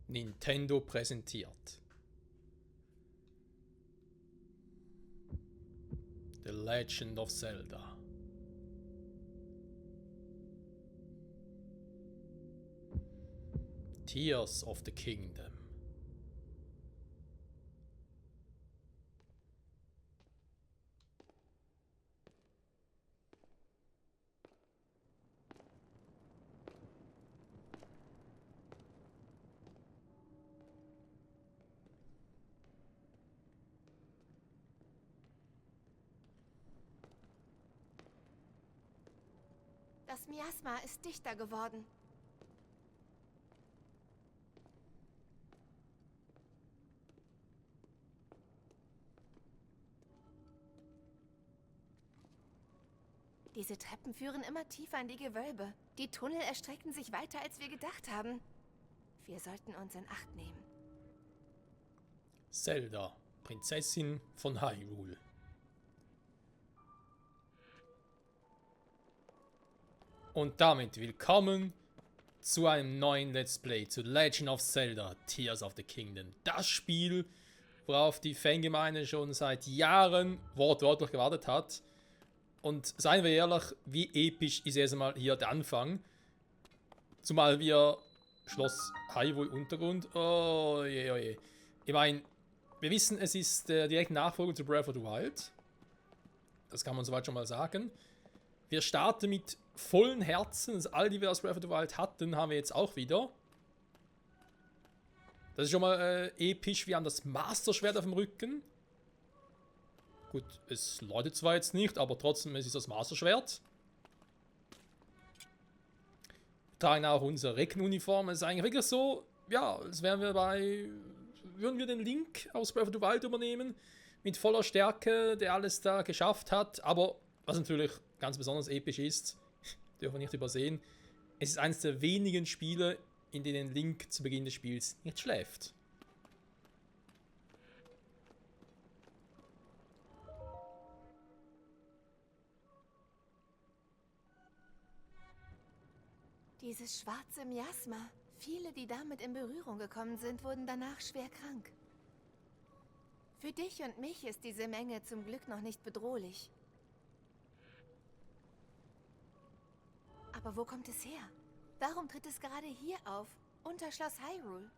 Nintendo präsentiert The Legend of Zelda. Tears of the Kingdom. Das Miasma ist dichter geworden. Diese Treppen führen immer tiefer in die Gewölbe. Die Tunnel erstrecken sich weiter, als wir gedacht haben. Wir sollten uns in Acht nehmen. Zelda, Prinzessin von Hyrule. Und damit willkommen zu einem neuen Let's Play zu Legend of Zelda Tears of the Kingdom. Das Spiel, worauf die Fangemeinde schon seit Jahren wortwörtlich gewartet hat. Und seien wir ehrlich, wie episch ist erst einmal hier der Anfang. Zumal wir Schloss Hyrule Untergrund. Oh je, oh je. Ich meine, wir wissen, es ist der direkte Nachfolger zu Breath of the Wild. Das kann man soweit schon mal sagen. Wir starten mit vollen Herzen. Also all die wir aus Breath of the Wild hatten, haben wir jetzt auch wieder. Das ist schon mal episch. Wir haben das Master-Schwert auf dem Rücken. Gut, es läutet zwar jetzt nicht, aber trotzdem es ist das Master-Schwert. Wir tragen auch unsere Reckenuniform. Es ist eigentlich wirklich so, ja, als wären wir würden wir den Link aus Breath of the Wild übernehmen. Mit voller Stärke, der alles da geschafft hat. Aber was natürlich ganz besonders episch ist, dürfen wir nicht übersehen, es ist eines der wenigen Spiele, in denen Link zu Beginn des Spiels nicht schläft. Dieses schwarze Miasma. Viele, die damit in Berührung gekommen sind, wurden danach schwer krank. Für dich und mich ist diese Menge zum Glück noch nicht bedrohlich. Aber wo kommt es her? Warum tritt es gerade hier auf, unter Schloss Hyrule?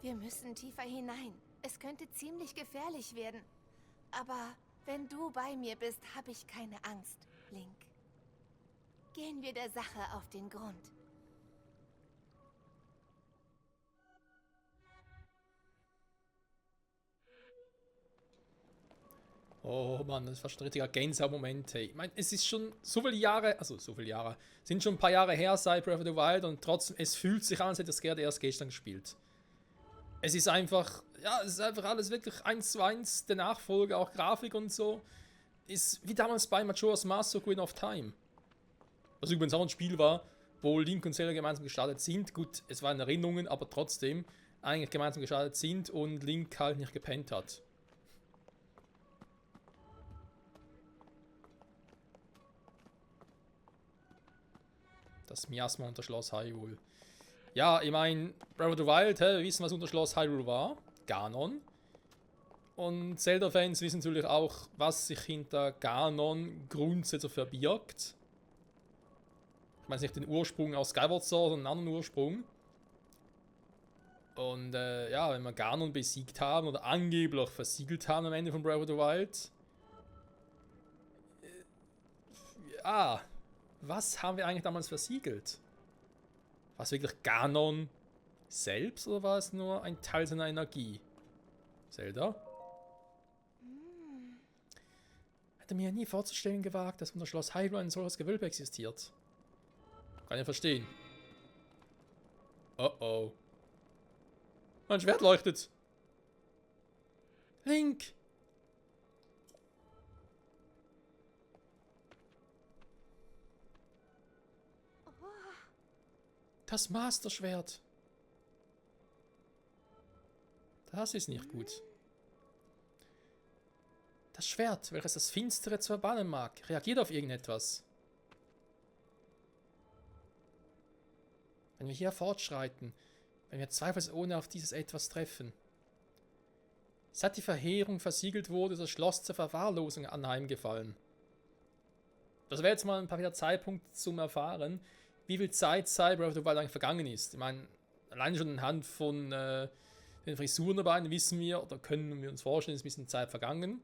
Wir müssen tiefer hinein. Es könnte ziemlich gefährlich werden. Aber wenn du bei mir bist, habe ich keine Angst, Link. Gehen wir der Sache auf den Grund. Oh Mann, das ist fast ein richtiger Gänsehaut-Moment. Hey. Ich meine, es ist schon so viele Jahre, sind schon ein paar Jahre her seit Breath of the Wild und trotzdem, es fühlt sich an, als hätte das gerade erst gestern gespielt. Es ist einfach, ja, es ist einfach alles wirklich 1:1, der Nachfolger, auch Grafik und so. Ist wie damals bei Majora's Mask Ocarina of Time. Was übrigens auch ein Spiel war, wo Link und Zelda gemeinsam gestartet sind. Gut, es waren Erinnerungen, aber trotzdem eigentlich gemeinsam gestartet sind und Link halt nicht gepennt hat. Das Miasma unter Schloss Hyrule. Ja, ich meine, Breath of the Wild, wir wissen, was unter Schloss Hyrule war. Ganon. Und Zelda-Fans wissen natürlich auch, was sich hinter Ganon grundsätzlich verbirgt. Ich meine nicht den Ursprung aus Skyward Sword, sondern einen anderen Ursprung. Und ja, wenn wir Ganon besiegt haben oder angeblich versiegelt haben am Ende von Breath of the Wild. Ja, was haben wir eigentlich damals versiegelt? War es wirklich Ganon selbst oder war es nur ein Teil seiner Energie? Zelda? Hätte mir ja nie vorzustellen gewagt, dass unter Schloss Hyrule ein solches Gewölbe existiert. Kann ich verstehen. Oh oh. Mein Schwert leuchtet. Link! Das Master-Schwert. Das ist nicht gut. Das Schwert, welches das Finstere zu verbannen mag, reagiert auf irgendetwas. Wenn wir hier fortschreiten, wenn wir zweifelsohne auf dieses Etwas treffen. Seit die Verheerung versiegelt wurde, ist das Schloss zur Verwahrlosung anheimgefallen. Das wäre jetzt mal ein paar wieder Zeitpunkt zum Erfahren, wie viel Zeit seit Breath of the Wild eigentlich vergangen ist. Ich meine, allein schon anhand von den Frisuren dabei wissen wir, oder können wir uns vorstellen, ist ein bisschen Zeit vergangen.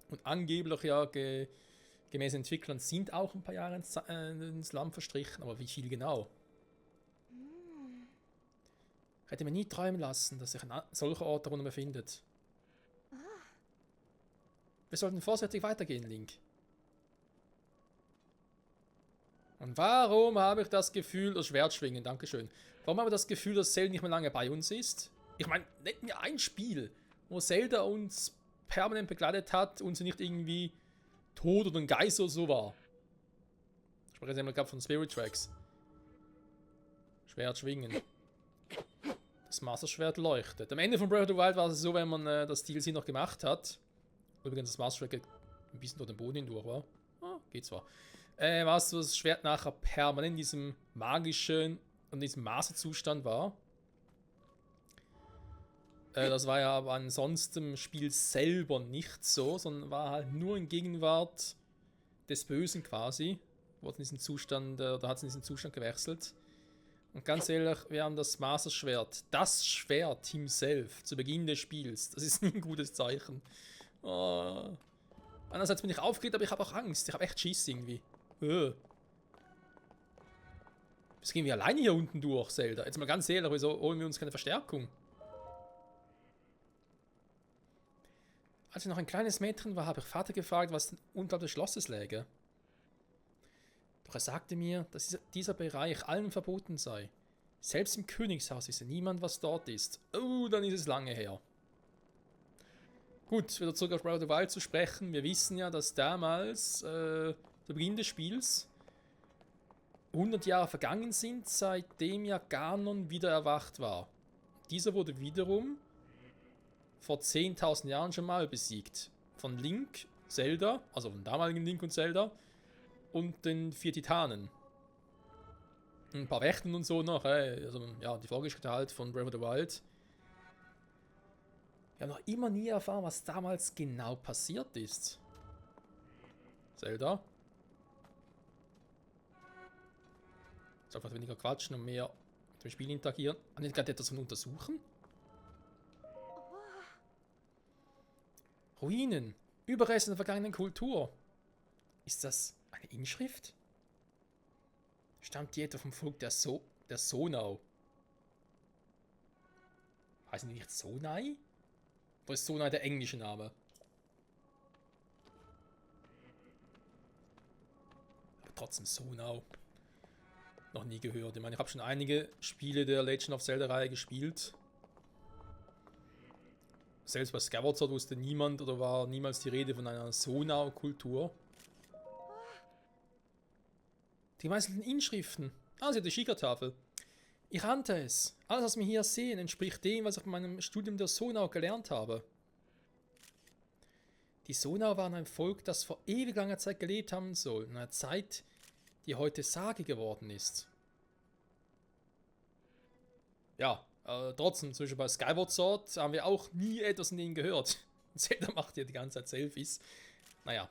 Und angeblich ja gemäß Entwicklern sind auch ein paar Jahre ins Land verstrichen, aber wie viel genau? Hätte mir nie träumen lassen, dass sich ein solcher Ort darunter befindet. Wir sollten vorsichtig weitergehen, Link. Und warum habe ich das Gefühl, das Schwert schwingen, dankeschön. Warum habe ich das Gefühl, dass Zelda nicht mehr lange bei uns ist? Ich meine, nennt mir ein Spiel, wo Zelda uns permanent begleitet hat und sie nicht irgendwie tot oder ein Geist oder so war. Ich spreche jetzt einmal gerade von Spirit Tracks. Schwert schwingen. Das Master Schwert leuchtet. Am Ende von Breath of the Wild war es so, wenn man das DLC noch gemacht hat. Übrigens, das Master Schwert geht ein bisschen durch den Boden hindurch, war. Ah, geht zwar. War es so, dass das Schwert nachher permanent in diesem magischen und diesem Masterzustand war. Das war ja aber ansonsten im Spiel selber nicht so, sondern war halt nur in Gegenwart des Bösen quasi. Wurde in diesen Zustand, oder hat es in diesen Zustand gewechselt. Und ganz ehrlich, wir haben das Master Schwert, das Schwert himself, zu Beginn des Spiels. Das ist nie ein gutes Zeichen. Oh. Andererseits bin ich aufgeregt, aber ich habe auch Angst. Ich habe echt Schiss irgendwie. Jetzt gehen wir alleine hier unten durch, Zelda. Jetzt mal ganz ehrlich, wieso holen wir uns keine Verstärkung? Als ich noch ein kleines Mädchen war, habe ich Vater gefragt, was denn unterhalb des Schlosses läge. Doch er sagte mir, dass dieser Bereich allen verboten sei. Selbst im Königshaus wisse niemand, was dort ist. Oh, dann ist es lange her. Gut, wieder zurück auf Breath of the Wild zu sprechen. Wir wissen ja, dass damals, zu Beginn des Spiels, 100 Jahre vergangen sind, seitdem ja Ganon wieder erwacht war. Dieser wurde wiederum vor 10.000 Jahren schon mal besiegt. Von Link, Zelda, also von damaligen Link und Zelda, und den 4 Titanen. Ein paar Wächten und so noch, also ja, die Vorgeschichte halt von Breath of the Wild. Wir haben noch immer nie erfahren, was damals genau passiert ist. Zelda. Jetzt einfach weniger quatschen und mehr mit dem Spiel interagieren. Haben die gerade etwas von untersuchen? Ruinen. Überreste der vergangenen Kultur. Ist das eine Inschrift? Stammt die etwa vom Volk der Sonau? Heißen die nicht Sonai? Oder ist Sonai der englische Name? Aber trotzdem Sonau. Noch nie gehört. Ich meine, ich habe schon einige Spiele der Legend of Zelda-Reihe gespielt. Selbst bei Skyward Sword wusste niemand oder war niemals die Rede von einer Sonau-Kultur. Die gemeißelten Inschriften. Ah, sie hat die Schika-Tafel. Ich ahnte es. Alles, was wir hier sehen, entspricht dem, was ich in meinem Studium der Sonau gelernt habe. Die Sonau waren ein Volk, das vor ewig langer Zeit gelebt haben soll. In einer Zeit, die heute Sage geworden ist. Ja, trotzdem, zum Beispiel bei Skyward Sword haben wir auch nie etwas von denen gehört. Zelda macht ja die ganze Zeit Selfies. Naja,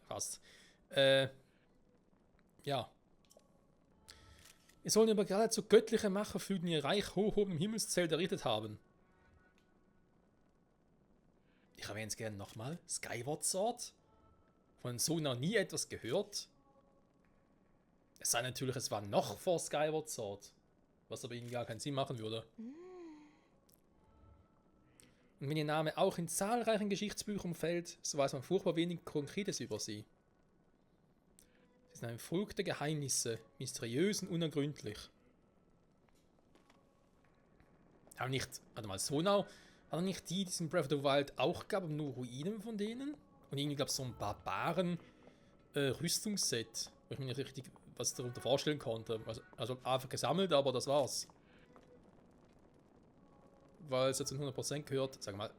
fast. Ja. Wir sollen über geradezu göttliche Macher fügen, ihr Reich hoch oben im Himmelszelt errichtet haben. Ich erwähne es gerne nochmal. Skyward Sword. Von Sonau nie etwas gehört. Es sei natürlich, es war noch vor Skyward Sword. Was aber ihnen gar keinen Sinn machen würde. Und wenn ihr Name auch in zahlreichen Geschichtsbüchern fällt, so weiß man furchtbar wenig Konkretes über sie. Sie sind ein Volk der Geheimnisse, mysteriös und unergründlich. Aber nicht, warte mal, Sonau, war nicht die es in Breath of the Wild auch gab, aber nur Ruinen von denen? Und irgendwie gab es so ein Barbaren Rüstungsset, wo ich mir nicht richtig was darunter vorstellen konnte. Also einfach gesammelt, aber das war's. Weil es jetzt in 100% gehört. Sag mal.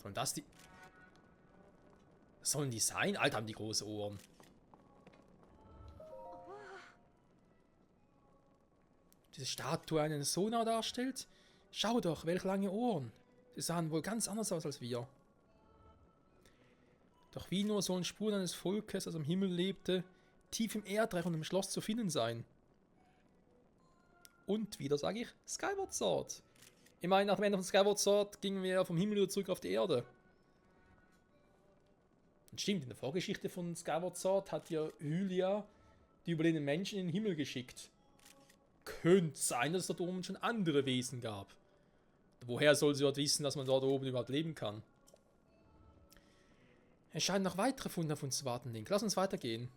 Sollen das die... Sollen die sein? Alter, haben die große Ohren. diese Statue einen Sonau darstellt? Schau doch, welche lange Ohren. Sie sahen wohl ganz anders aus als wir. Doch wie nur sollen Spuren eines Volkes, das am Himmel lebte, tief im Erdreich und im Schloss zu finden sein? Und wieder sage ich Skyward Sword. Ich meine, nach dem Ende von Skyward Sword gingen wir vom Himmel wieder zurück auf die Erde. Und stimmt, in der Vorgeschichte von Skyward Sword hat ja Hylia die überlebenden Menschen in den Himmel geschickt. Könnte sein, dass es dort oben schon andere Wesen gab. Woher soll sie dort wissen, dass man dort oben überhaupt leben kann? Es scheinen noch weitere Funde auf uns zu warten, Link. Lass uns weitergehen.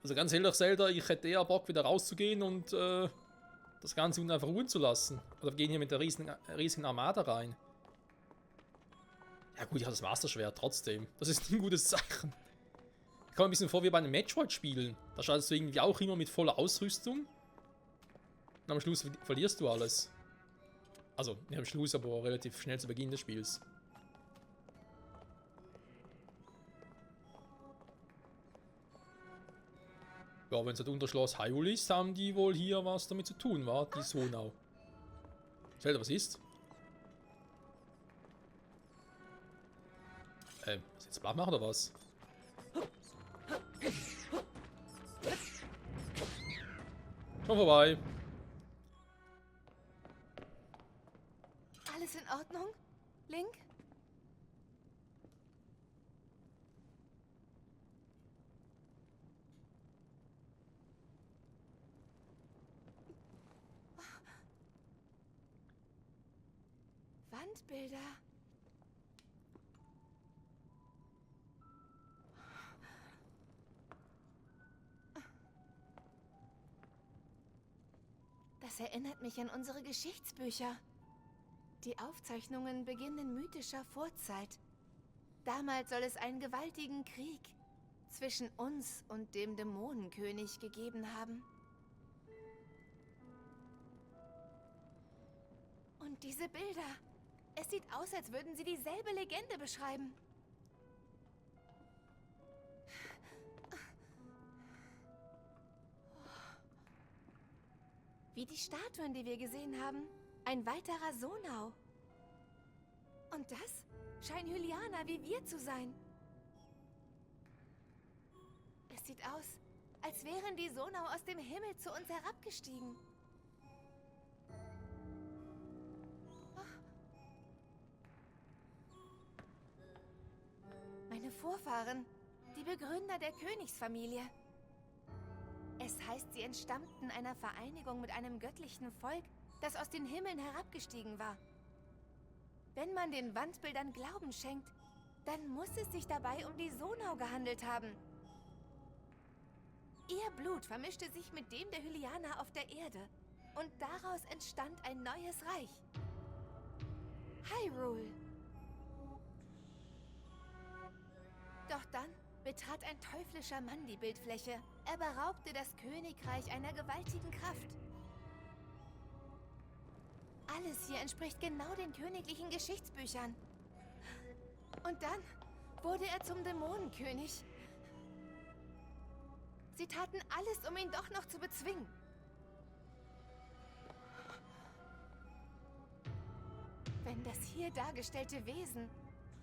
Also ganz ehrlich, Zelda, ich hätte eher Bock, wieder rauszugehen und das Ganze unten einfach ruhen zu lassen. Oder wir gehen hier mit der riesigen Armada rein. Ja gut, ich habe das Master-Schwert trotzdem. Das ist ein gutes Zeichen. Ich komme mir ein bisschen vor wie bei einem Metroid-Spielen. Da startest du irgendwie auch immer mit voller Ausrüstung. Und am Schluss verlierst du alles. Also, nicht am Schluss, aber relativ schnell zu Beginn des Spiels. Ja, wenn es halt unter Schloss Hyrule ist, haben die wohl hier was damit zu tun, war die Sonau. Zelda, was ist? Was jetzt Blatt machen oder was? Schon vorbei. Alles in Ordnung, Link? Wandbilder. Das erinnert mich an unsere Geschichtsbücher. Die Aufzeichnungen beginnen in mythischer Vorzeit. Damals soll es einen gewaltigen Krieg zwischen uns und dem Dämonenkönig gegeben haben. Und diese Bilder. Es sieht aus, als würden sie dieselbe Legende beschreiben. Wie die Statuen, die wir gesehen haben. Ein weiterer Sonau. Und das scheinen Hylianer wie wir zu sein. Es sieht aus, als wären die Sonau aus dem Himmel zu uns herabgestiegen. Meine Vorfahren, die Begründer der Königsfamilie. Es heißt, sie entstammten einer Vereinigung mit einem göttlichen Volk, das aus den Himmeln herabgestiegen war. Wenn man den Wandbildern Glauben schenkt, dann muss es sich dabei um die Sonau gehandelt haben. Ihr Blut vermischte sich mit dem der Hylianer auf der Erde und daraus entstand ein neues Reich. Hyrule. Doch dann betrat ein teuflischer Mann die Bildfläche. Er beraubte das Königreich einer gewaltigen Kraft. Alles hier entspricht genau den königlichen Geschichtsbüchern. Und dann wurde er zum Dämonenkönig. Sie taten alles, um ihn doch noch zu bezwingen. Wenn das hier dargestellte Wesen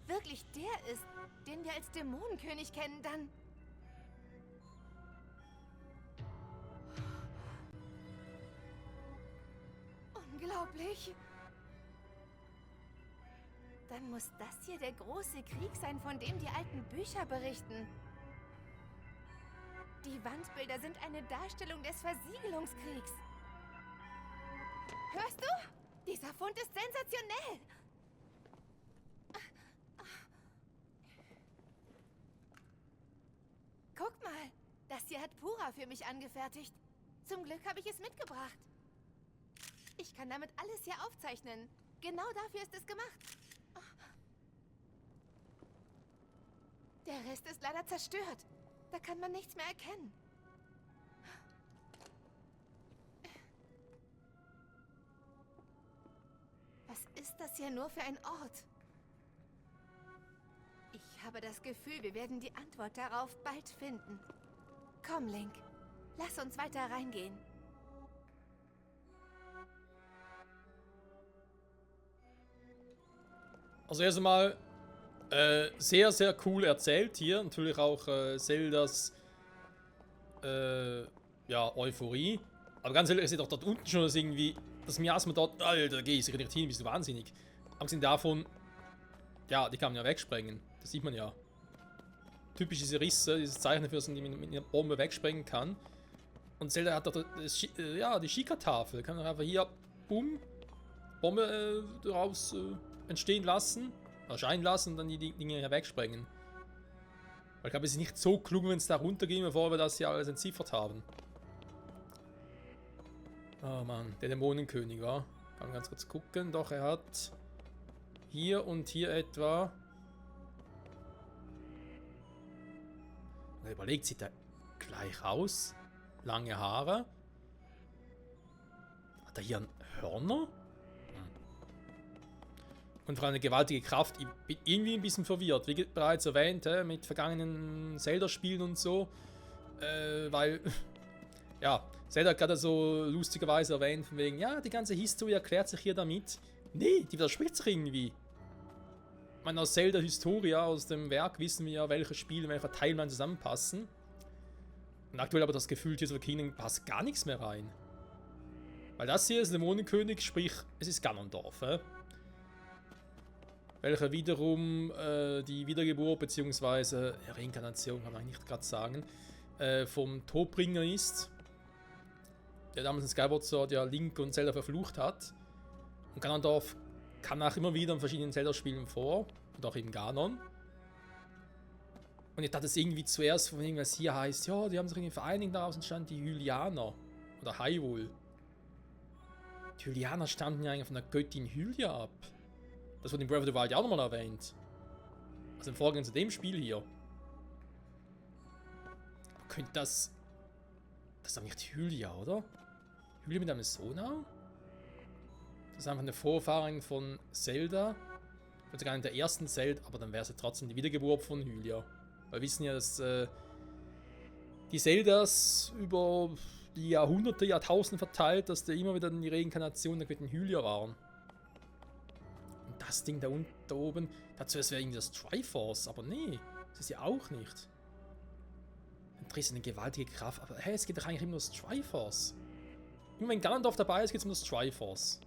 wirklich der ist, den wir als Dämonenkönig kennen, dann... Unglaublich. Dann muss das hier der große Krieg sein, von dem die alten Bücher berichten. Die Wandbilder sind eine Darstellung des Versiegelungskriegs. Hörst du? Dieser Fund ist sensationell. Guck mal, das hier hat Pura für mich angefertigt. Zum Glück habe ich es mitgebracht. Ich kann damit alles hier aufzeichnen. Genau dafür ist es gemacht. Der Rest ist leider zerstört. Da kann man nichts mehr erkennen. Was ist das hier nur für ein Ort? Ich habe das Gefühl, wir werden die Antwort darauf bald finden. Komm, Link. Lass uns weiter reingehen. Also erst einmal sehr, sehr cool erzählt hier. Natürlich auch Zeldas ja, Euphorie. Aber ganz ehrlich, ihr seht doch dort unten schon, dass irgendwie das Miasma dort, Alter, geh ich nicht hin, bist du wahnsinnig. Abgesehen davon, ja, die kann man ja wegsprengen. Das sieht man ja. Typisch diese Risse, dieses Zeichen dafür, dass man die mit einer Bombe wegsprengen kann. Und Zelda hat doch ja, die Shika-Tafel. Kann man einfach hier, boom, Bombe daraus entstehen lassen, erscheinen lassen und dann die Dinge hier wegsprengen. Weil ich glaube, es ist nicht so klug, wenn es da runtergehen, bevor wir das hier alles entziffert haben. Oh Mann, der Dämonenkönig, wa? Kann man ganz kurz gucken. Doch, er hat hier und hier etwa. Und überlegt, sieht er gleich aus? Lange Haare. Hat er hier ein Hörner? Und vor allem eine gewaltige Kraft. Ich bin irgendwie ein bisschen verwirrt. Wie bereits erwähnt, mit vergangenen Zelda-Spielen und so. Weil, ja, Zelda hat gerade so lustigerweise erwähnt, von wegen, ja, die ganze Historie erklärt sich hier damit. Nee, die widerspricht sich irgendwie. Ich meine, aus Zelda Historia, aus dem Werk, wissen wir ja, welche Spiele, welcher Teilmann zusammenpassen. Und aktuell aber das Gefühl, Tears of the Kingdom passt gar nichts mehr rein. Weil das hier ist Dämonenkönig, sprich, es ist Ganondorf, welcher wiederum die Wiedergeburt bzw. Reinkarnation, kann man eigentlich nicht gerade sagen, vom Todbringer ist, der damals in Skyward Sword ja Link und Zelda verflucht hat. Und Ganondorf kam auch immer wieder in verschiedenen Zelda-Spielen vor, und auch eben Ganon. Und jetzt hat es irgendwie zuerst von irgendwas hier heißt, ja, die haben sich irgendwie vereinigt, daraus entstanden die Hylianer. Oder Hyrule. Die Hylianer stammten ja eigentlich von der Göttin Hylia ab. Das wurde in Breath of the Wild ja auch nochmal erwähnt. Also im Vorgänger zu dem Spiel hier. Aber könnte das... Das ist doch nicht Hylia, oder? Hylia mit einem Sonar? Das ist einfach eine Vorfahrin von Zelda. Ich würde sogar in der ersten Zelda, aber dann wäre es ja trotzdem die Wiedergeburt von Hylia. Weil wir wissen ja, dass die Zeldas über die Jahrhunderte, Jahrtausende verteilt, dass da immer wieder die Reinkarnation der Göttin Hylia waren. Und das Ding da unten, da oben, dazu wäre irgendwie das Triforce, aber nee, das ist ja auch nicht. Dann trägt eine gewaltige Kraft, aber hey, es geht doch eigentlich immer um das Triforce. Immer wenn Ganondorf dabei ist, geht es um das Triforce.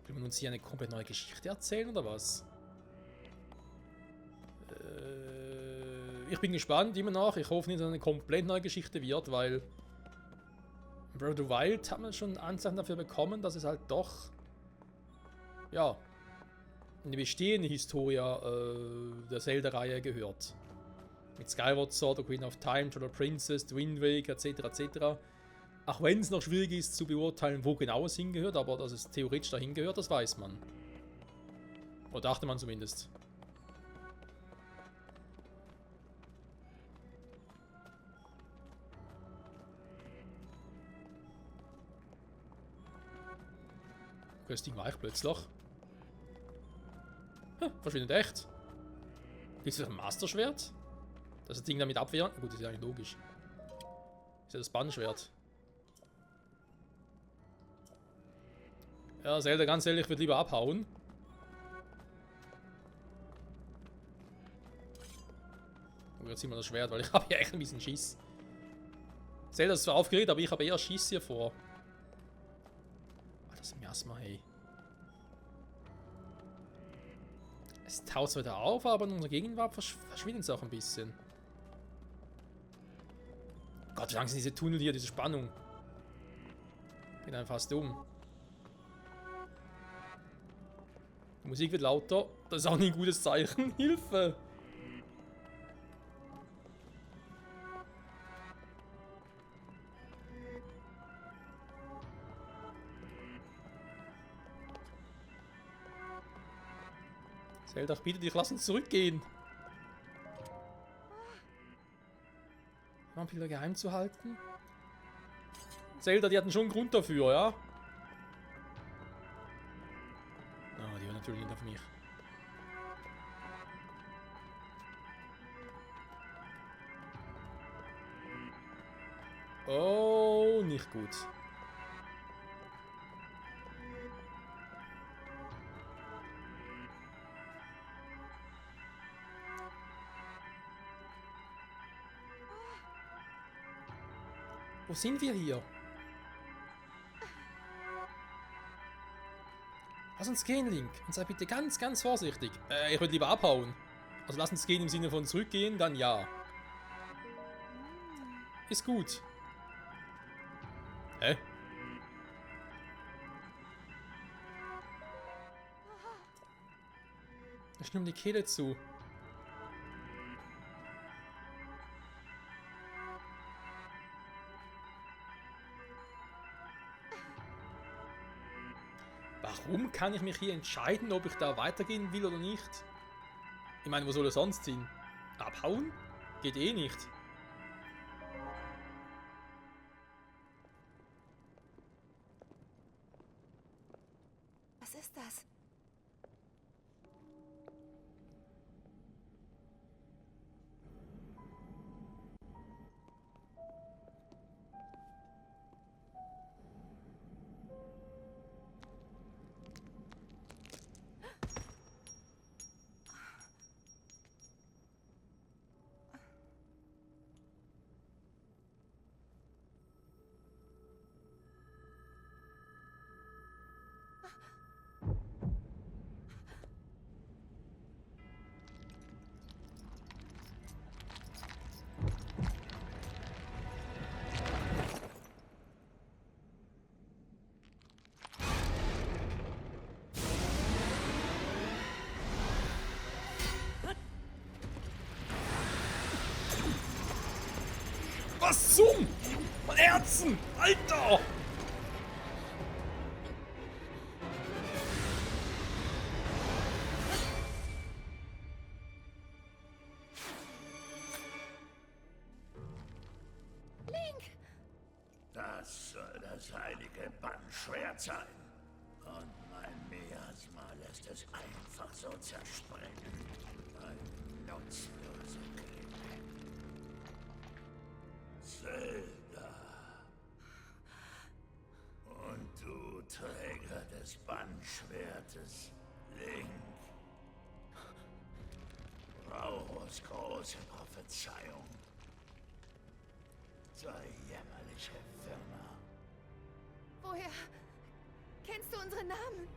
Will man uns hier eine komplett neue Geschichte erzählen, oder was? Ich bin gespannt, immer noch. Ich hoffe nicht, dass es eine komplett neue Geschichte wird, weil in Breath of the Wild hat man schon Anzeichen dafür bekommen, dass es halt doch, ja, in die bestehende Historia der Zelda-Reihe gehört. Mit Skyward Sword, Ocarina of Time, Twilight Princess, The Wind Waker, etc. etc. Auch wenn es noch schwierig ist zu beurteilen, wo genau es hingehört, aber dass es theoretisch dahin gehört, das weiß man. Oder dachte man zumindest. Das Ding war ich plötzlich. Verschwindet echt. Ist das ein Master-Schwert? Das Ding damit abwehren? Gut, das ist ja eigentlich logisch. Ist ja das Bannschwert. Ja, Zelda, ganz ehrlich, ich würde lieber abhauen. Oh, jetzt ziehen wir das Schwert, weil ich habe ja echt ein bisschen Schiss. Zelda ist zwar aufgeregt, aber ich habe eher Schiss hier vor. Das Miasma, hey. Es taucht zwar wieder auf, aber in unserer Gegenwart verschwindet es auch ein bisschen. Gott, wie lang sind diese Tunnel hier, diese Spannung? Bin dann fast um. Die Musik wird lauter. Das ist auch nicht ein gutes Zeichen. Hilfe! Zelda, ich bitte dich, lass uns zurückgehen. Vampire geheim zu halten. Zelda, die hatten schon einen Grund dafür, ja? Ah, die hören natürlich nicht auf mich. Oh, nicht gut. Wo sind wir hier? Lass uns gehen, Link. Und sei bitte ganz, ganz vorsichtig. Ich würde lieber abhauen. Also lass uns gehen im Sinne von zurückgehen, dann ja. Ist gut. Hä? Ich nehme die Kehle zu. Warum kann ich mich hier entscheiden, ob ich da weitergehen will oder nicht? Ich meine, wo soll er sonst hin? Abhauen? Geht eh nicht. Was ist das? Was zum? Mein Herzen! Alter! Link! Das soll das heilige Bannschwert sein. Und mein Miasma lässt es einfach so zersprengen. Ein nutzlose Klinge. Zelda. Und du Träger des Bannschwertes, Link. Rauros große Prophezeiung. Sei jämmerliche Firma. Woher kennst du unsere Namen?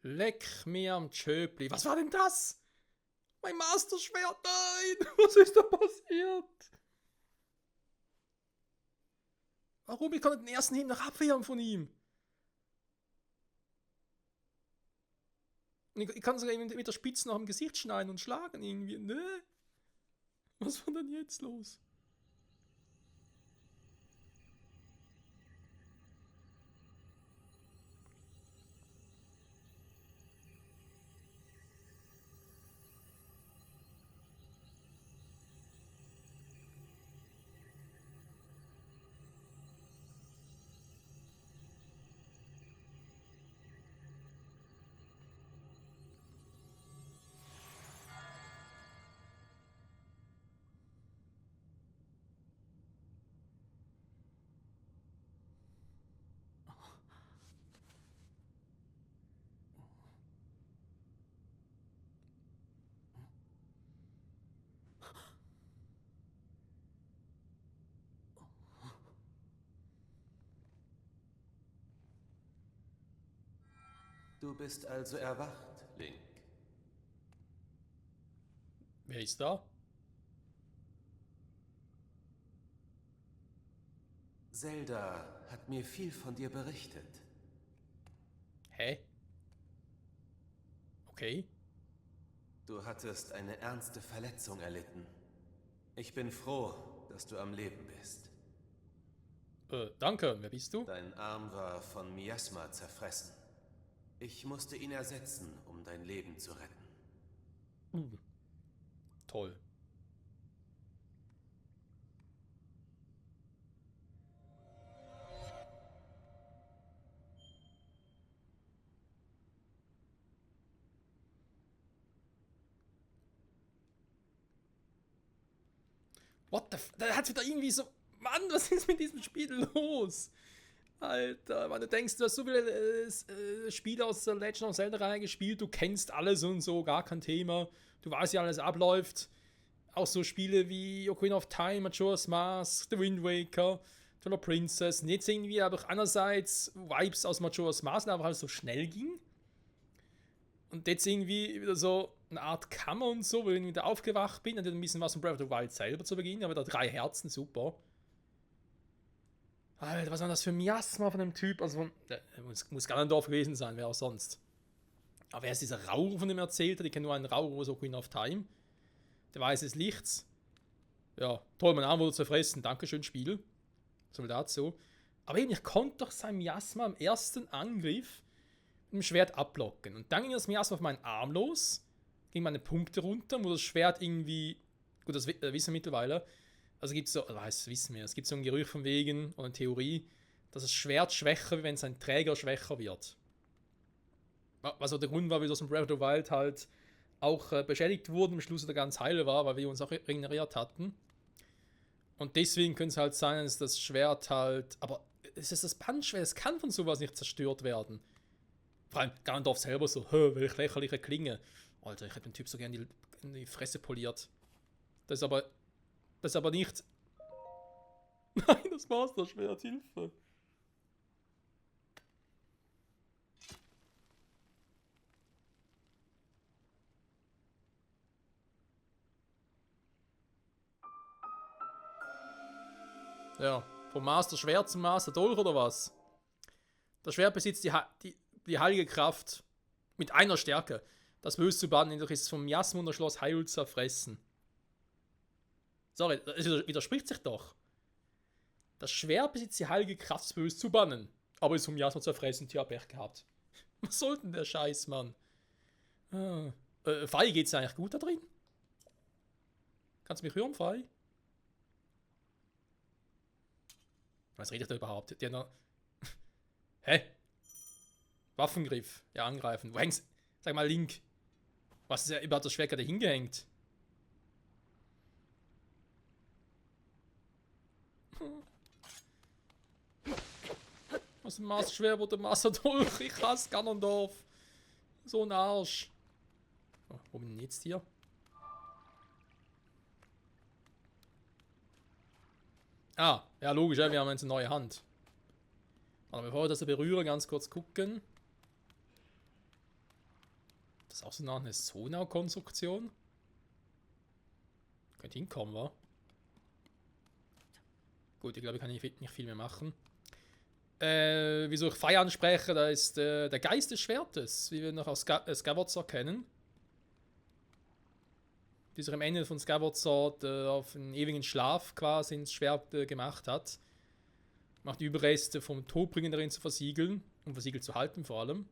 Leck mir am Tschöpli. Was war denn das? Mein Masterschwert, nein! Was ist da passiert? Warum? Ich konnte den ersten Hieb noch abwehren von ihm. Ich kann sogar mit der Spitze noch im Gesicht schneiden und schlagen irgendwie. Ne? Was war denn jetzt los? Du bist also erwacht, Link. Wer ist da? Zelda hat mir viel von dir berichtet. Hä? Okay. Du hattest eine ernste Verletzung erlitten. Ich bin froh, dass du am Leben bist. Danke. Wer bist du? Dein Arm war von Miasma zerfressen. Ich musste ihn ersetzen, um dein Leben zu retten. Toll. What the f... Da hat wieder irgendwie so... Mann, was ist mit diesem Spiel los? Alter, weil du denkst, du hast so viele Spiele aus der Legend of Zelda-Reihe gespielt, du kennst alles und so, gar kein Thema. Du weißt, wie alles abläuft. Auch so Spiele wie Ocarina of Time, Majora's Mask, The Wind Waker, Twilight Princess. Und jetzt irgendwie aber auch einerseits Vibes aus Majora's Mask, aber alles so schnell ging. Und jetzt irgendwie wieder so eine Art Kammer und so, wo ich wieder aufgewacht bin und ein bisschen was von Breath of the Wild selber zu Beginn, aber da 3 Herzen, super. Alter, was war das für ein Miasma von dem Typ? Also, muss Ganondorf gewesen sein, wer auch sonst. Aber wer ist dieser Rauch, von dem er erzählt hat? Ich kenne nur einen Rauch aus Ocarina of Time. Der Weiß des Lichts. Ja, toll, mein Arm wurde zerfressen. Dankeschön, Spiel. So viel dazu. Aber eben, ich konnte doch sein Miasma im ersten Angriff mit dem Schwert abblocken. Und dann ging das Miasma auf meinen Arm los, ging meine Punkte runter, wo das Schwert irgendwie. Gut, das wissen wir mittlerweile. Also gibt es so, das wissen wir, es gibt so ein Gerücht von wegen, oder eine Theorie, dass das Schwert schwächer wird, wenn sein Träger schwächer wird. Was auch der Grund war, wie das in Breath of the Wild halt auch beschädigt wurde, am Schluss der ganz heile war, weil wir uns auch regeneriert hatten. Und deswegen könnte es halt sein, dass das Schwert halt, aber es ist das Punchschwert, es kann von sowas nicht zerstört werden. Vor allem Ganondorf selber so, welche lächerliche Klinge. Alter, ich hätte den Typ so gerne in die Fresse poliert. Das ist aber nicht... Nein, das Master-Schwert, Hilfe. Ja, vom Master-Schwert zum Master-Dolch oder was? Das Schwert besitzt die heilige Kraft mit einer Stärke. Das Böse zu bannen, jedoch ist vom Miasma und das Schloss Hyrule zerfressen. Sorry, das widerspricht sich doch. Das Schwert besitzt die heilige Kraft, das Böse zu bannen. Aber ist vom Miasma zerfressen, tja, Pech gehabt. Was soll denn der Scheiß, Mann? Fei, geht's eigentlich gut da drin? Kannst du mich hören, Fei? Was redet er überhaupt? Die noch... Hä? Waffengriff. Ja, angreifen. Wo hängst... Sag mal, Link. Was ist ja überhaupt das Schwert gerade hingehängt? Was ein Maßschwert oder Maßerdolch? Ich hasse Ganondorf. So ein Arsch. Oh, wo bin ich denn jetzt hier? Ah, ja logisch, ja, wir haben jetzt eine neue Hand. Aber bevor wir das berühren, ganz kurz gucken. Das ist auch so eine Sonau-Konstruktion. Könnte hinkommen, wa? Gut, ich glaube, ich kann nicht viel mehr machen. Wieso ich Fei anspreche, da ist der Geist des Schwertes, wie wir noch aus Skyward Sword kennen. Dieser am Ende von Skyward Sword auf einen ewigen Schlaf quasi ins Schwert gemacht hat. Macht die Überreste vom Todbringer darin zu versiegeln, um versiegelt zu halten vor allem.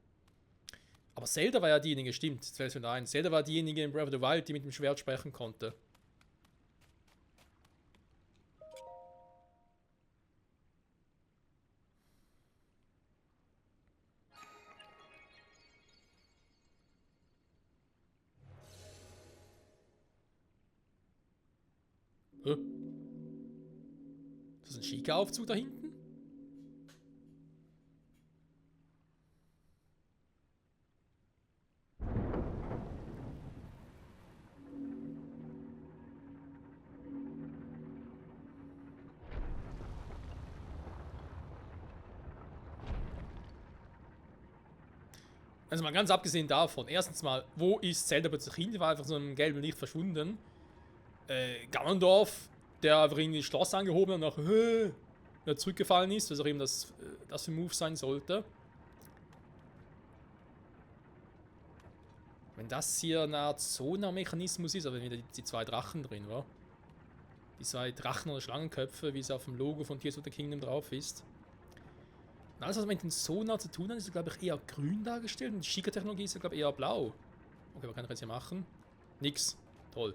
Aber Zelda war ja diejenige, stimmt, das fällt mir ein. Zelda war diejenige in Breath of the Wild, die mit dem Schwert sprechen konnte. Ist das ein schicker Aufzug da hinten? Also mal ganz abgesehen davon. Erstens mal, wo ist Zelda plötzlich hin? Die war einfach so im gelben Licht verschwunden. Ganondorf, der einfach irgendwie das Schloss angehoben und nach zurückgefallen ist, was auch eben das für ein Move sein sollte. Wenn das hier eine Art Sonar-Mechanismus ist, aber wenn wieder die zwei Drachen drin war. Die zwei Drachen- oder Schlangenköpfe, wie es auf dem Logo von Tears of the Kingdom drauf ist. Und alles, was mit dem Sonar zu tun hat, ist, glaube ich, eher grün dargestellt. Und die Sheikah-Technologie ist, glaube ich, eher blau. Okay, was kann ich jetzt hier machen? Nix. Toll.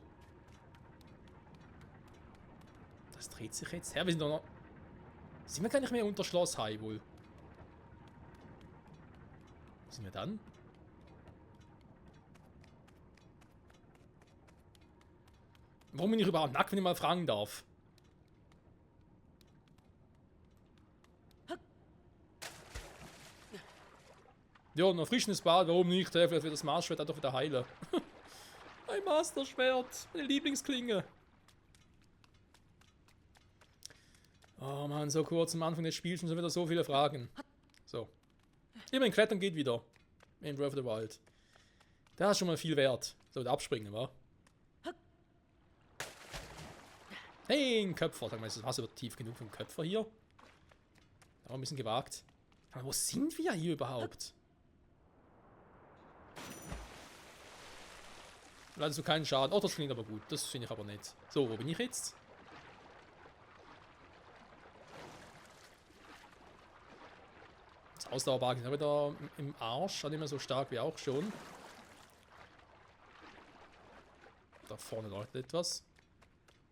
Das dreht sich jetzt her. Wir sind doch noch... Sind wir gar nicht mehr unter Schloss Hyrule? Wo sind wir dann? Warum bin ich überhaupt nackt, wenn ich mal fragen darf? Ja, ein erfrischendes Bad, warum nicht? Vielleicht wird das Masterschwert auch wieder heilen. Ein Masterschwert, meine Lieblingsklinge. Oh Mann, so kurz am Anfang des Spiels und schon wieder so viele Fragen. So. Immerhin klettern geht wieder. In Breath of the Wild. Da ist schon mal viel wert. So, wieder abspringen, wa? Hey, ein Köpfer. Sag mal, ist das Wasser tief genug für einen Köpfer hier? Da war ein bisschen gewagt. Aber wo sind wir hier überhaupt? Leider so keinen Schaden. Oh, das klingt aber gut. Das finde ich aber nicht. So, wo bin ich jetzt? Das Ausdauerbalken ist auch wieder im Arsch. Nicht mehr so stark wie auch schon. Da vorne leuchtet etwas.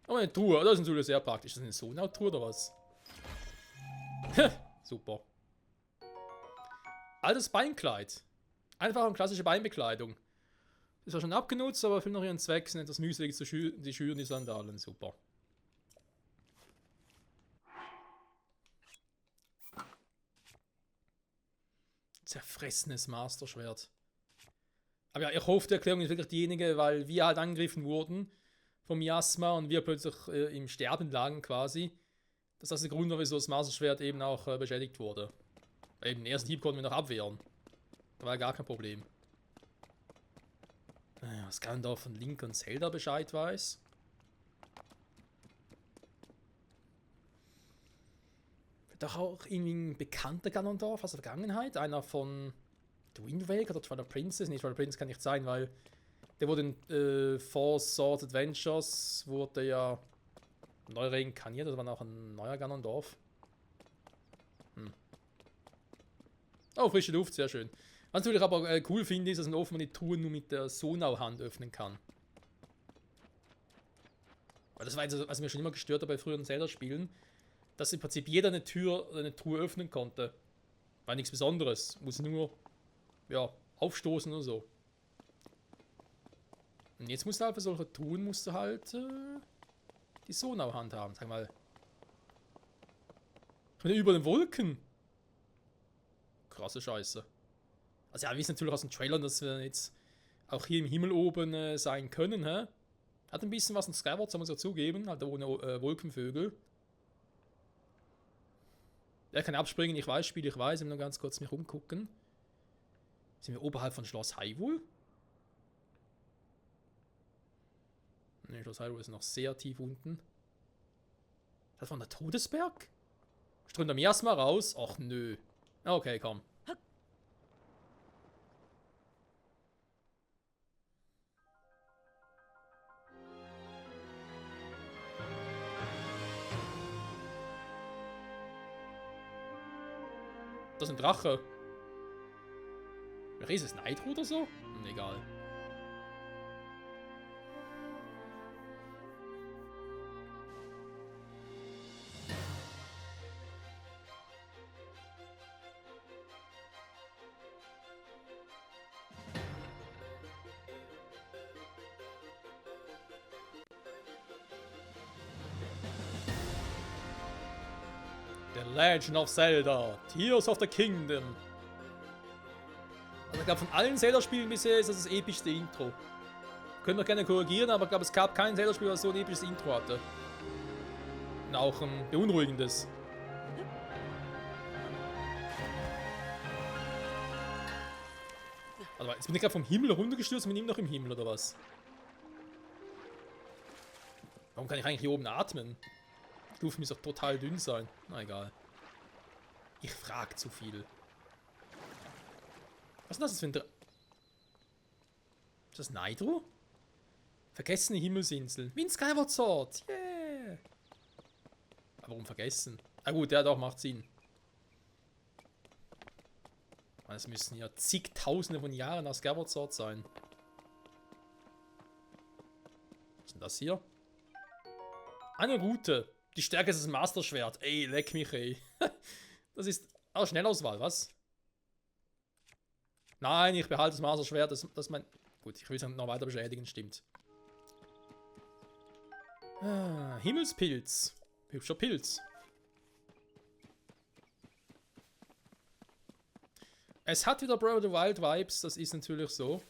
Oh, eine Truhe. Das ist natürlich sehr praktisch. Ist das eine Sonar-Truhe oder was? Super. Altes Beinkleid. Einfach eine klassische Beinbekleidung. Ist ja schon abgenutzt, aber für noch ihren Zweck sind etwas mühselig zu die schüren die Sandalen. Super. Zerfressenes Masterschwert. Aber ja, ich hoffe, die Erklärung ist wirklich diejenige, weil wir halt angegriffen wurden vom Miasma und wir plötzlich im Sterben lagen quasi. Dass das der Grund war, wieso das Masterschwert eben auch beschädigt wurde. Weil eben den ersten Hieb konnten wir noch abwehren. Da war ja gar kein Problem. Naja, was Ganondorf von Link und Zelda Bescheid weiß. Doch auch irgendwie ein bekannter Ganondorf aus der Vergangenheit. Einer von The Wind Waker oder Twilight Princess. Nee, Twilight Princess kann nicht sein, weil der wurde in Four Swords Adventures wurde ja neu reinkarniert. Das war auch ein neuer Ganondorf. Oh, frische Luft, sehr schön. Was natürlich aber cool finde, ist, dass man offenbar die Truhen nur mit der Sonar-Hand öffnen kann. Weil das war jetzt, was mir schon immer gestört hat bei früheren Zelda-Spielen, dass im Prinzip jeder eine Truhe öffnen konnte. War nichts Besonderes. Muss nur, ja, aufstoßen oder so. Und jetzt musst du halt für solche Truhen musst du halt die Sonar-Hand haben. Sag mal. Ich bin über den Wolken. Krasse Scheiße. Also ja, wir wissen natürlich aus den Trailern, dass wir jetzt auch hier im Himmel oben sein können, hä? Hat ein bisschen was in Skyward, soll man so zugeben, halt ohne Wolkenvögel. Er kann abspringen, ich weiß, ich weiß, ich will nur ganz kurz mich umgucken. Sind wir oberhalb von Schloss Hyrule? Ne, Schloss Hyrule ist noch sehr tief unten. Das war der Todesberg? Strömt am Miasma raus? Ach nö. Okay, komm. Das ist ein Drache. Wer ist es? Ein Hydra oder so? Egal. The Legend of Zelda, Tears of the Kingdom. Also ich glaube, von allen Zelda-Spielen bisher ist das epischste Intro. Könnt ihr gerne korrigieren, aber ich glaube, es gab kein Zelda-Spiel, das so ein episches Intro hatte. Und auch ein beunruhigendes. Warte mal, jetzt bin ich gerade vom Himmel runtergestürzt und bin immer noch im Himmel, oder was? Warum kann ich eigentlich hier oben atmen? Die Luft muss doch total dünn sein. Na egal. Ich frag zu viel. Was ist das für ein... Ist das Nitro? Vergessene Himmelsinsel. Wie ein Skyward Sword. Yeah. Aber warum vergessen? Ah gut, ja doch, macht Sinn. Es müssen ja zigtausende von Jahren nach Skyward Sword sein. Was ist denn das hier? Eine Route. Die Stärke ist das Master-Schwert. Ey, leck mich, ey. Das ist... Ah, Schnellauswahl, was? Nein, ich behalte das Master-Schwert. Das mein... Gut, ich will es noch weiter beschädigen, stimmt. Ah, Himmelspilz. Hübscher Pilz. Es hat wieder Breath of the Wild Vibes, das ist natürlich so.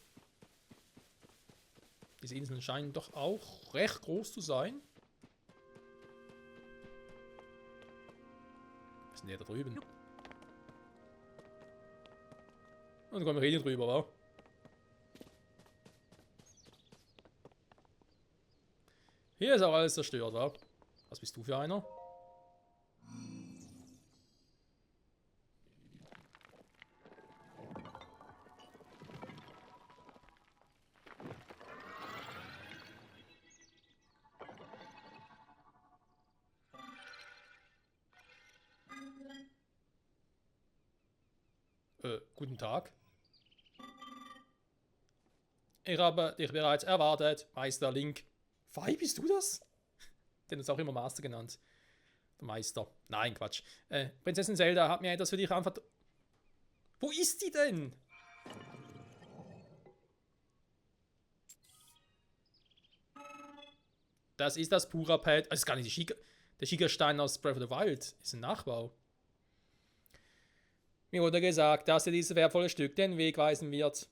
Diese Inseln scheinen doch auch recht groß zu sein. Was ist denn der da drüben? Und da kommen wir reden drüber, wa? Hier ist auch alles zerstört, wa? Was bist du für einer? Guten Tag. Ich habe dich bereits erwartet, Meister Link. Fei, bist du das? Den ist auch immer Master genannt. Der Meister. Nein, Quatsch. Prinzessin Zelda hat mir etwas für dich anvertraut. Wo ist die denn? Das ist das Pura-Pad. Das ist gar nicht der Schickerstein aus Breath of the Wild. Ist ein Nachbau. Mir wurde gesagt, dass dir dieses wertvolle Stück den Weg weisen wird.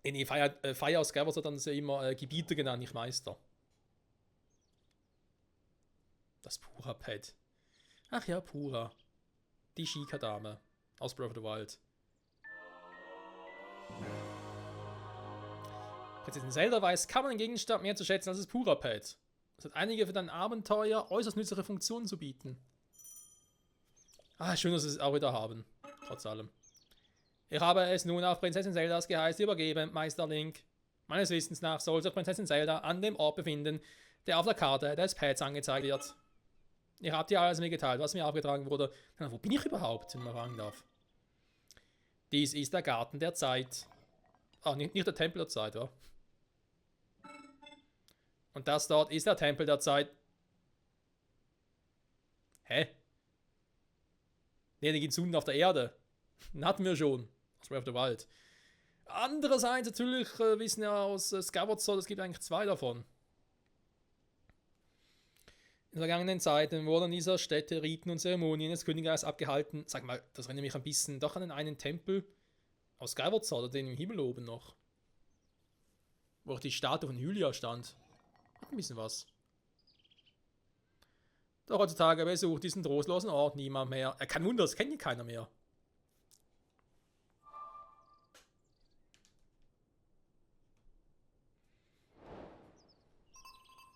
In die Feier aus Skyward hat dann sie immer Gebieter genannt, nicht Meister. Das Pura-Pad. Ach ja, Pura. Die Shika-Dame aus Breath of the Wild. Prinzessin Zelda weiß kaum einen Gegenstand mehr zu schätzen als das Pura-Pad. Es hat einige für dein Abenteuer äußerst nützliche Funktionen zu bieten. Ah, schön, dass sie es auch wieder haben. Trotz allem. Ich habe es nun auf Prinzessin Zeldas Geheiß übergeben, Meister Link. Meines Wissens nach soll sich Prinzessin Zelda an dem Ort befinden, der auf der Karte des Pads angezeigt wird. Ihr habt ja alles mitgeteilt, was mir aufgetragen wurde. Na, wo bin ich überhaupt, wenn man fragen darf? Dies ist der Garten der Zeit. Ah, nicht der Tempel der Zeit, ja. Und das dort ist der Tempel der Zeit. Hä? Ne, die Sunken auf der Erde. Den hatten wir schon. Aus Breath of the Wild. Andererseits natürlich wissen wir aus Skyward Sword, es gibt eigentlich zwei davon. In vergangenen Zeiten wurden in dieser Stätte Riten und Zeremonien des Königreichs abgehalten. Sag mal, das erinnert mich ein bisschen doch an den einen Tempel aus Skyward Sword, oder den im Himmel oben noch. Wo auch die Statue von Hylia stand. Hat ein bisschen was. Doch heutzutage besucht diesen trostlosen Ort niemand mehr. Kein Wunder, das kennt hier keiner mehr.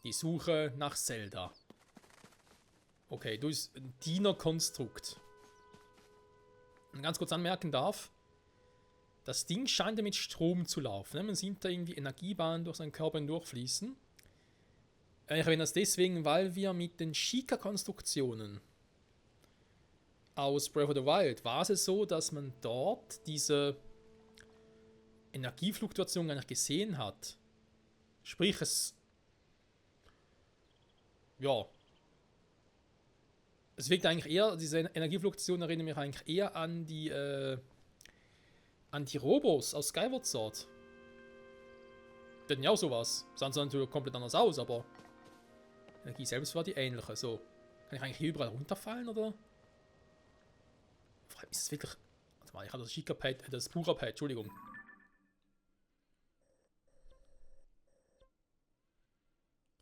Die Suche nach Zelda. Okay, du bist ein Dienerkonstrukt. Wenn man ganz kurz anmerken darf, das Ding scheint ja mit Strom zu laufen. Man sieht da irgendwie Energiebahnen durch seinen Körper hindurchfließen. Ich erwähne das deswegen, weil wir mit den Sheikah-Konstruktionen aus Breath of the Wild war es so, dass man dort diese Energiefluktuation gar nicht gesehen hat. Sprich, es wirkt eigentlich eher, diese Energiefluktuation erinnert mich eigentlich eher an die Robos aus Skyward Sword. Die hatten ja auch sowas. Sahen zwar natürlich komplett anders aus, aber Energie selbst war die ähnliche. So. Kann ich eigentlich hier überall runterfallen, oder? Vor allem ist es wirklich... Warte mal, ich habe das Shika-Pad, das Pura-Pad, Entschuldigung.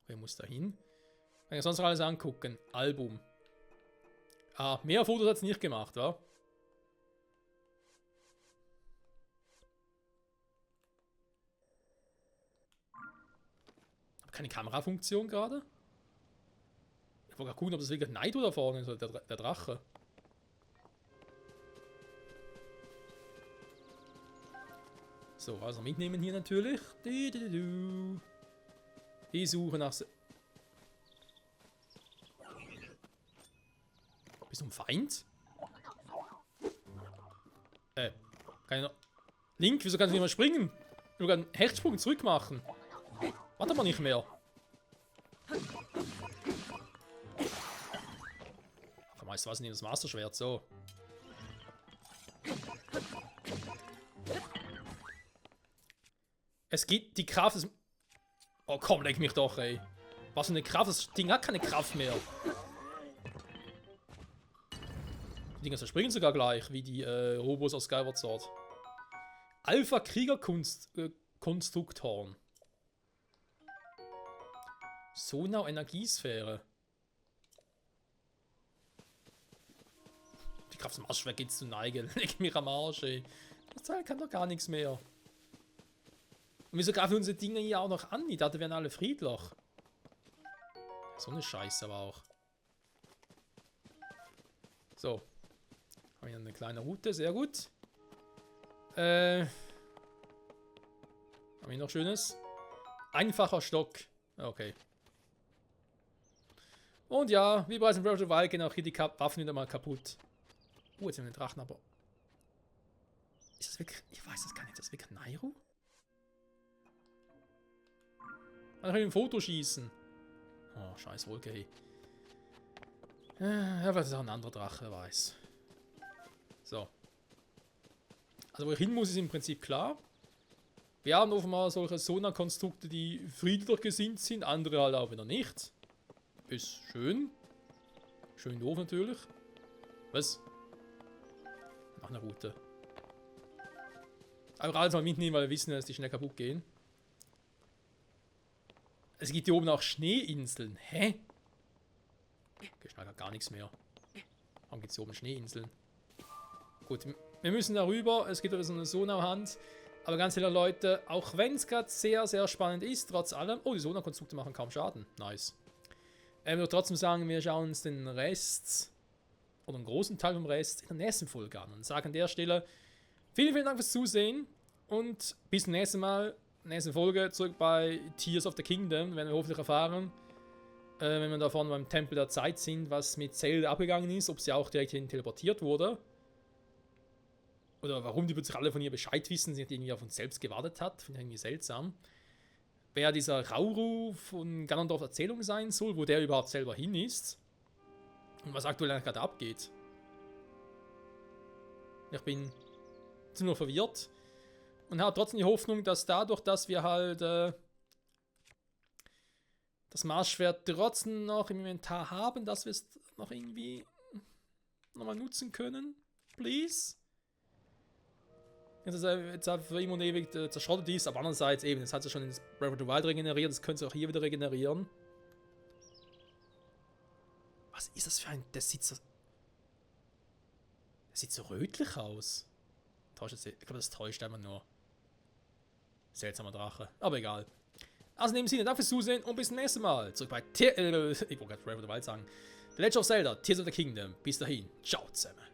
Wer muss da hin? Kann ich sonst noch alles angucken. Album. Ah, mehr Fotos hat es nicht gemacht, wa? keine Kamerafunktion gerade. Ich wollte gerade gucken, ob das wirklich Naito da vorne ist, oder der Drache. So, also mitnehmen hier natürlich. Ich suche nach... Bist du ein Feind? Kann ich noch... Link, wieso kannst du nicht mehr springen? Ich will einen Hechtsprung zurück machen. Warte mal nicht mehr. Ach, weißt du was, nimm das Masterschwert, so. Es gibt die Kraft des... Oh komm, leck mich doch, ey. Was für eine Kraft, das Ding hat keine Kraft mehr. Die Dinger zerspringen sogar gleich, wie die Robos aus Skyward Sword. Alpha Kriegerkonstruktoren. Sonau Energiesphäre. Die Kraft zum Arschwerk geht's zu neigen. Leck mich am Arsch, ey. Das Teil kann doch gar nichts mehr. Und wieso greifen unsere Dinger hier auch noch an? Ich dachte, wir wären alle friedlich. So eine Scheiße aber auch. So. Haben wir eine kleine Route, sehr gut. Haben wir noch Schönes? Einfacher Stock. Okay. Und ja, wie bereits in Breath of the Wild gehen auch hier die Waffen wieder mal kaputt. Jetzt haben wir den Drachen, aber... Ist das wirklich... Ich weiß das gar nicht. Ist das wirklich Nairo? Man kann ein Foto schießen. Oh, scheiß Wolke, hey. Ja, vielleicht ist auch ein anderer Drache, wer weiß. So. Also wo ich hin muss, ist im Prinzip klar. Wir haben offenbar solche Sonar-Konstrukte, die friedlich gesinnt sind, andere halt auch wieder nicht. Ist schön. Schön doof natürlich. Was? Noch eine Route. Aber alles mal mitnehmen, weil wir wissen, dass die schnell kaputt gehen. Es gibt hier oben auch Schneeinseln. Hä? Okay, schnell gar nichts mehr. Warum gibt es hier oben Schneeinseln? Gut, wir müssen darüber. Es gibt wieder so eine Sonar-Hand. Aber ganz ehrlich, Leute, auch wenn es gerade sehr, sehr spannend ist, trotz allem... Oh, die Sonar-Konstrukte machen kaum Schaden. Nice. Ich würde trotzdem sagen, wir schauen uns den Rest, oder einen großen Teil vom Rest, in der nächsten Folge an. Und sagen an der Stelle, vielen, vielen Dank fürs Zusehen. Und bis zum nächsten Mal, nächste Folge, zurück bei Tears of the Kingdom. Werden wir hoffentlich erfahren, wenn wir da vorne beim Tempel der Zeit sind, was mit Zelda abgegangen ist, ob sie auch direkt hierhin teleportiert wurde. Oder warum die plötzlich alle von ihr Bescheid wissen, sie nicht irgendwie auf uns selbst gewartet hat. Finde ich irgendwie seltsam. Wer dieser Rauru von Ganondorf Erzählung sein soll, wo der überhaupt selber hin ist. Und was aktuell gerade abgeht. Ich bin ziemlich verwirrt. Und habe trotzdem die Hoffnung, dass dadurch, dass wir halt das Maßschwert trotzdem noch im Inventar haben, dass wir es noch irgendwie nochmal nutzen können. Please. Jetzt hat für immer und ewig zerschrottet ist, aber andererseits eben, das hat es schon in Breath of the Wild regeneriert, das könnte es auch hier wieder regenerieren. Was ist das für ein... Das sieht so rötlich aus. Ich glaube, das täuscht einfach nur. Seltsamer Drache, aber egal. Also in dem Sinne, danke fürs Zusehen und bis zum nächsten Mal. Zurück bei ich wollte gerade Breath of the Wild sagen. The Legend of Zelda, Tears of the Kingdom. Bis dahin, ciao zusammen.